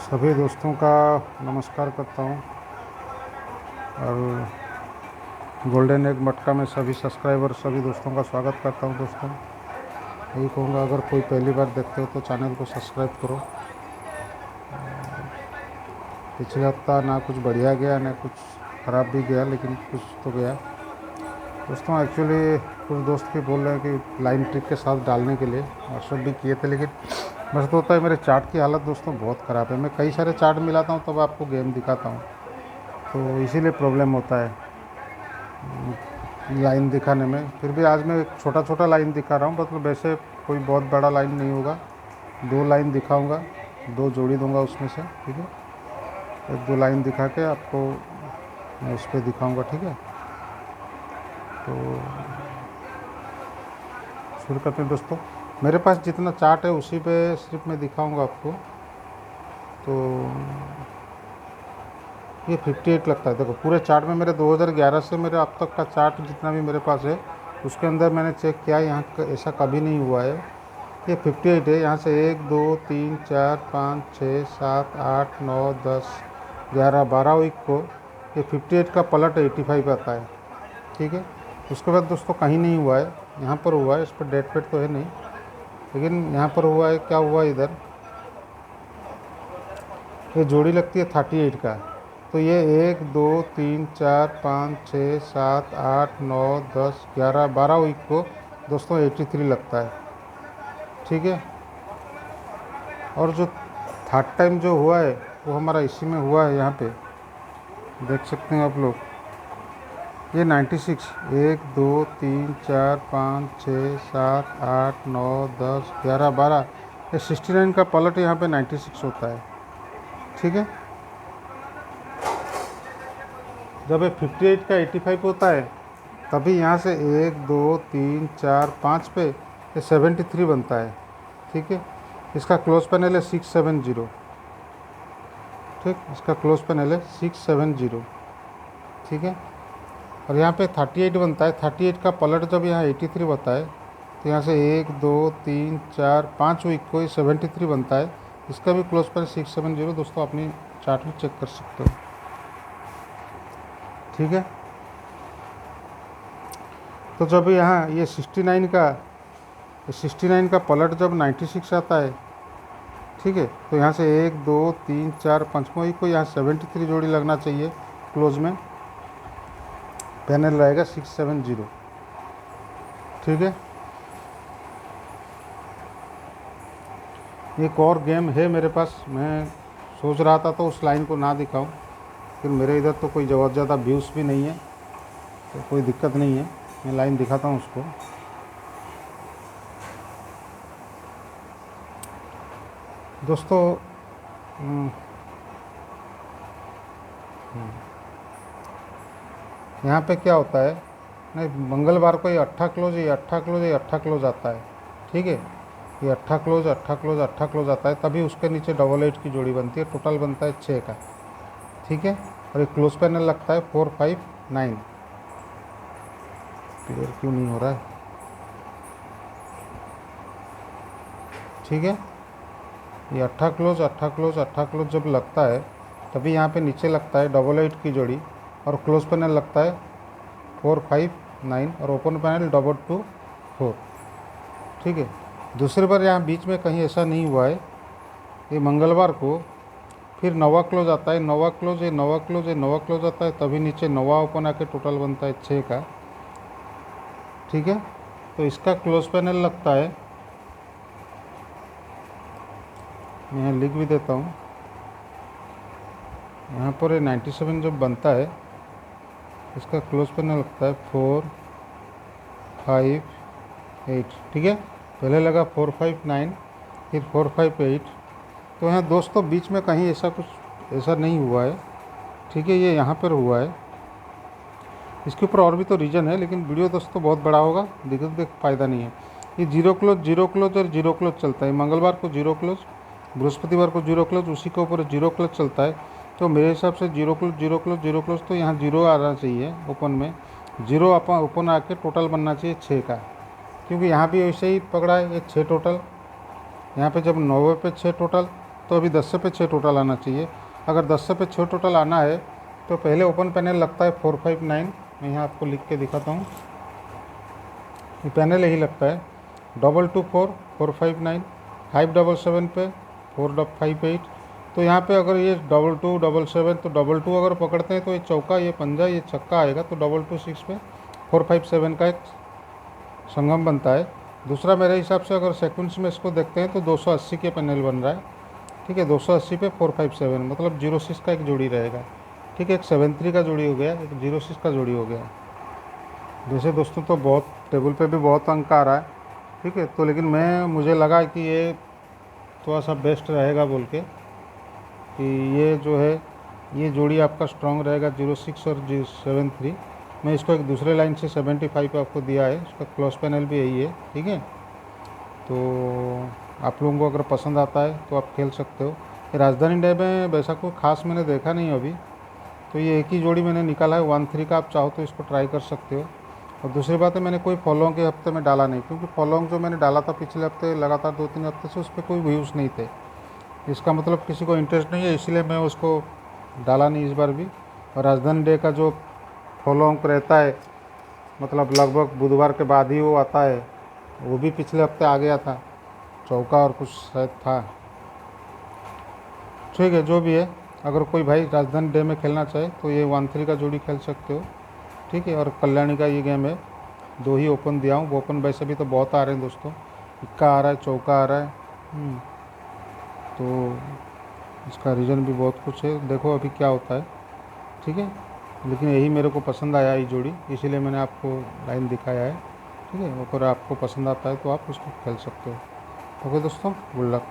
सभी दोस्तों का नमस्कार करता हूँ और गोल्डन एग मटका में सभी सब्सक्राइबर सभी दोस्तों का स्वागत करता हूँ। दोस्तों यही कहूँगा, अगर कोई पहली बार देखते हो तो चैनल को सब्सक्राइब करो। पिछले हफ्ता ना कुछ बढ़िया गया ना कुछ ख़राब भी गया, लेकिन कुछ तो गया। दोस्तों एक्चुअली कुछ दोस्त भी बोल रहे हैं कि लाइन ट्रिक के साथ डालने के लिए व्हाट्सएप भी किए थे, लेकिन बस तो होता है मेरे चार्ट की हालत दोस्तों बहुत ख़राब है। मैं कई सारे चार्ट मिलाता हूँ तब आपको गेम दिखाता हूँ, तो इसीलिए प्रॉब्लम होता है लाइन दिखाने में। फिर भी आज मैं एक छोटा छोटा लाइन दिखा रहा हूँ, मतलब वैसे कोई बहुत बड़ा लाइन नहीं होगा। 2 लाइन दिखाऊंगा, 2 जोड़ी दूंगा उसमें से, ठीक है। 1-2 लाइन दिखा के आपको मैं उस पर दिखाऊंगा, ठीक है। तो शुरू करते हैं दोस्तों। मेरे पास जितना चार्ट है उसी पे सिर्फ मैं दिखाऊंगा आपको। तो ये 58 लगता है। देखो पूरे चार्ट में मेरे 2011 से मेरे अब तक का चार्ट जितना भी मेरे पास है उसके अंदर मैंने चेक किया, यहाँ ऐसा कभी नहीं हुआ है। ये 58 है। यहाँ से 1 2 3 4 5 6 7 8 9 10 11 12 वीक को ये 58 का पलट 85 आता है, ठीक है। उसके बाद दोस्तों कहीं नहीं हुआ है, यहाँ पर हुआ है। इस पर डेट पेट तो है नहीं, लेकिन यहाँ पर हुआ है। क्या हुआ इधर, ये जोड़ी लगती है 38 का। तो ये 1 2 3 4 5 6 7 8 9 10 11 12 वीक को दोस्तों 83 लगता है, ठीक है। और जो थर्ड टाइम जो हुआ है वो हमारा इसी में हुआ है। यहाँ पे देख सकते हैं आप लोग, ये 96 1 2 3 4 5 6 7 8 9 10 11 12 ये 69 का पलट यहाँ पे 96 होता है, ठीक है। जब ये 58 का 85 होता है तभी यहाँ से 1 2 3 4 5 पे ये 73 बनता है, ठीक है। इसका क्लोज पैनल है 670, ठीक। इसका क्लोज पैनल है 670, ठीक है। और यहाँ पे 38 बनता है। 38 का पलट जब यहाँ 83 बनता है तो यहाँ से 1 2 3 4 5 वीक को 73 बनता है। इसका भी क्लोज पैनल 670 दोस्तों अपनी चार्ट में चेक कर सकते हो, ठीक है। तो जब यहाँ ये 69 का पलट जब 96 आता है, ठीक है, तो यहाँ से 1 2 3 4 5वां को यहाँ 73 जोड़ी लगना चाहिए। क्लोज में पैनल रहेगा 670, ठीक है। एक और गेम है मेरे पास, मैं सोच रहा था तो उस लाइन को ना दिखाऊं, फिर मेरे इधर तो कोई ज़्यादा व्यूज़ भी नहीं है, तो कोई दिक्कत नहीं है। मैं लाइन दिखाता हूँ उसको। दोस्तों यहाँ पे क्या होता है, नहीं मंगलवार को ये 8 क्लोज, ये 8 क्लोज, ये 8 क्लोज आता है, ठीक है। ये 8 क्लोज 8 क्लोज 8 क्लोज आता है, तभी उसके नीचे डबल 8 की जोड़ी बनती है। टोटल बनता है 6 का, ठीक है। और एक क्लोज पैनल लगता है 4 5 9। क्लियर क्यों नहीं हो रहा है, ठीक है। ये 8 क्लोज 8 क्लोज 8 क्लोज जब लगता है तभी यहाँ पे नीचे लगता है डबल 8 की जोड़ी, और क्लोज पैनल लगता है 4 5 9 और ओपन पैनल 2 2 4, ठीक है। दूसरी बार यहाँ बीच में कहीं ऐसा नहीं हुआ है। ये मंगलवार को फिर 9वां क्लोज आता है, 9वां क्लोज, ये 9वां क्लोज, ये 9वां क्लोज आता है, तभी नीचे 9वां ओपन आके टोटल बनता है 6 का, ठीक है। तो इसका क्लोज पैनल लगता है, यहाँ लिख भी देता हूँ, यहाँ पर ये 97 जब बनता है इसका क्लोज पैनल लगता है 4 5 8, ठीक है। पहले लगा 4 5 9, फिर 4 5 8। तो यहाँ दोस्तों बीच में कहीं ऐसा नहीं हुआ है, ठीक है। ये यहाँ पर हुआ है। इसके ऊपर और भी तो रीज़न है, लेकिन वीडियो दोस्तों बहुत बड़ा होगा, देख फ़ायदा नहीं है। ये 0 क्लोज और 0 क्लोज चलता है। मंगलवार को 0 क्लोज, बृहस्पतिवार को 0 क्लोज, उसी के ऊपर 0 क्लोज चलता है। तो मेरे हिसाब से 0 क्लोज 0 क्लोज 0 क्लोज, तो यहाँ 0 आना चाहिए ओपन में। 0 ओपन आके टोटल बनना चाहिए 6 का, क्योंकि यहाँ भी वैसे ही पकड़ा है ये 6 टोटल। यहाँ पे जब 9वें पे 6 टोटल, तो अभी 10 से पे 6 टोटल आना चाहिए। अगर 10 से पे 6 टोटल आना है तो पहले ओपन पैनल लगता है 459। मैं यहाँ आपको लिख के दिखाता हूँ, ये पैनल यही लगता है 224 459, 577 पे 458। तो यहाँ पे अगर ये 2277 तो 22 अगर पकड़ते हैं तो ये चौका, ये पंजा, ये छक्का आएगा, तो 226 पे 457 का एक संगम बनता है। दूसरा मेरे हिसाब से अगर सेक्वेंस में इसको देखते हैं तो 280 के पैनल बन रहा है, ठीक है। 280 पे 457 मतलब 06 का एक जोड़ी रहेगा, ठीक है। एक 73 का जोड़ी हो गया, एक 06 का जोड़ी हो गया। वैसे दोस्तों तो बहुत टेबल पे भी बहुत अंक आ रहा है, ठीक है। तो लेकिन मुझे लगा कि ये थोड़ा सा बेस्ट रहेगा बोल के, कि ये जो है ये जोड़ी आपका स्ट्रांग रहेगा 06 और 73। मैं इसको एक दूसरे लाइन से 75 पे आपको दिया है, इसका क्लोज पैनल भी यही है, ठीक है। तो आप लोगों को अगर पसंद आता है तो आप खेल सकते हो। ये राजधानी डे में वैसा कोई खास मैंने देखा नहीं अभी, तो ये एक ही जोड़ी मैंने निकाला है 1-3 का। आप चाहो तो इसको ट्राई कर सकते हो। और दूसरी बात है, मैंने कोई फॉलोइंग के हफ्ते में डाला नहीं, क्योंकि फॉलोइंग जो मैंने डाला था पिछले हफ्ते लगातार 2-3 हफ्ते से, उस पर कोई व्यूज़ नहीं थे। इसका मतलब किसी को इंटरेस्ट नहीं है, इसलिए मैं उसको डाला नहीं इस बार भी। और राजधानी डे का जो फॉलोइंग रहता है, मतलब लगभग बुधवार के बाद ही वो आता है, वो भी पिछले हफ्ते आ गया था, चौका और कुछ शायद था, ठीक है। जो भी है, अगर कोई भाई राजधानी डे में खेलना चाहे तो ये 1-3 का जोड़ी खेल सकते हो, ठीक है। और कल्याणी का ये गेम है, 2 ही ओपन दिया हूँ। वो ओपन वैसे भी तो बहुत आ रहे हैं दोस्तों, इक्का आ रहा है, चौका आ रहा है, तो इसका रीज़न भी बहुत कुछ है, देखो अभी क्या होता है, ठीक है। लेकिन यही मेरे को पसंद आया ये जोड़ी, इसीलिए मैंने आपको लाइन दिखाया है, ठीक है। अगर आपको पसंद आता है तो आप उसको खेल सकते हो। ओके दोस्तों, गुड लक।